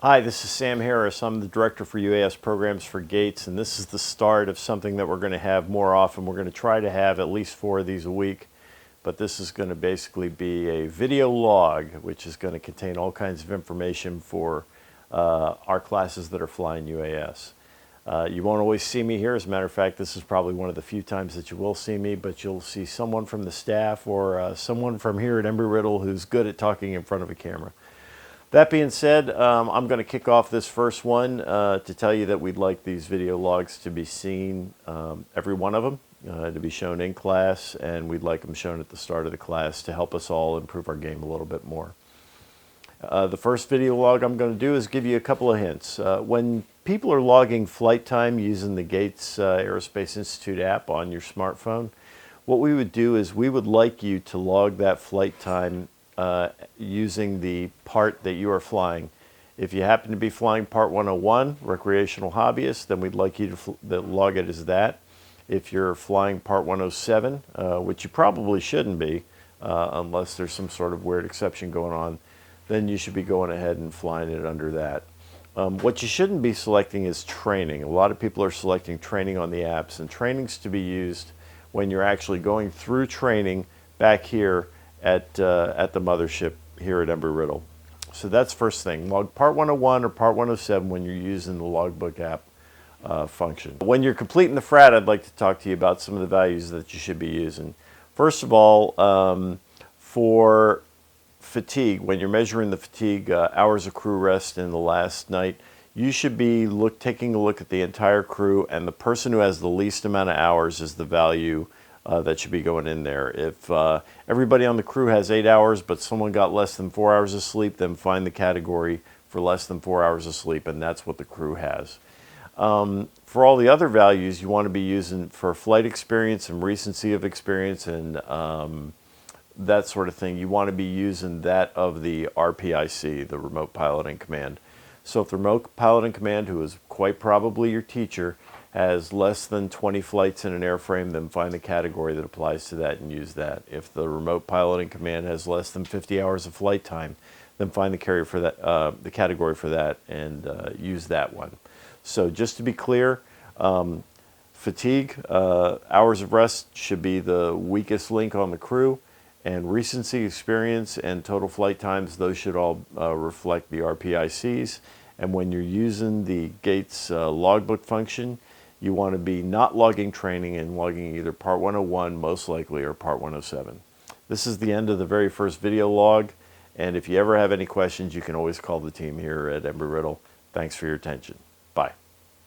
Hi, this is Sam Harris. I'm the Director for UAS Programs for Gates, and this is the start of something that we're going to have more often. We're going to try to have at least 4 of these a week, but this is going to basically be a video log, which is going to contain all kinds of information for our classes that are flying UAS. You won't always see me here. As a matter of fact, this is probably one of the few times that you will see me, but you'll see someone from the staff or someone from here at Embry-Riddle who's good at talking in front of a camera. That being said, I'm going to kick off this first one to tell you that we'd like these video logs to be seen, every one of them, to be shown in class, and we'd like them shown at the start of the class to help us all improve our game a little bit more. The first video log I'm going to do is give you a couple of hints. When people are logging flight time using the Gates Aerospace Institute app on your smartphone, what we would do is we would like you to log that flight time using the part that you are flying. If you happen to be flying Part 101, Recreational Hobbyist, then we'd like you to log it as that. If you're flying Part 107, which you probably shouldn't be, unless there's some sort of weird exception going on, then you should be going ahead and flying it under that. What you shouldn't be selecting is training. A lot of people are selecting training on the apps, and training's to be used when you're actually going through training back here at the mothership here at Embry-Riddle. So that's first thing. Log Part 101 or Part 107 when you're using the logbook app function. When you're completing the frat, I'd like to talk to you about some of the values that you should be using. First of all, for fatigue, when you're measuring the fatigue hours of crew rest in the last night, you should be taking a look at the entire crew, and the person who has the least amount of hours is the value that should be going in there. If everybody on the crew has 8 hours, but someone got less than 4 hours of sleep, then find the category for less than 4 hours of sleep, and that's what the crew has. For all the other values, you want to be using for flight experience and recency of experience and that sort of thing. You want to be using that of the RPIC, the Remote Piloting Command. So if the Remote Piloting Command, who is quite probably your teacher, has less than 20 flights in an airframe, then find the category that applies to that and use that. If the Remote Piloting Command has less than 50 hours of flight time, then find the carrier for that, the category for that, and use that one. So just to be clear, fatigue, hours of rest should be the weakest link on the crew, and recency, experience, and total flight times, those should all reflect the RPICs. And when you're using the Gates logbook function, you want to be not logging training and logging either Part 101, most likely, or Part 107. This is the end of the very first video log, and if you ever have any questions, you can always call the team here at Embry-Riddle. Thanks for your attention.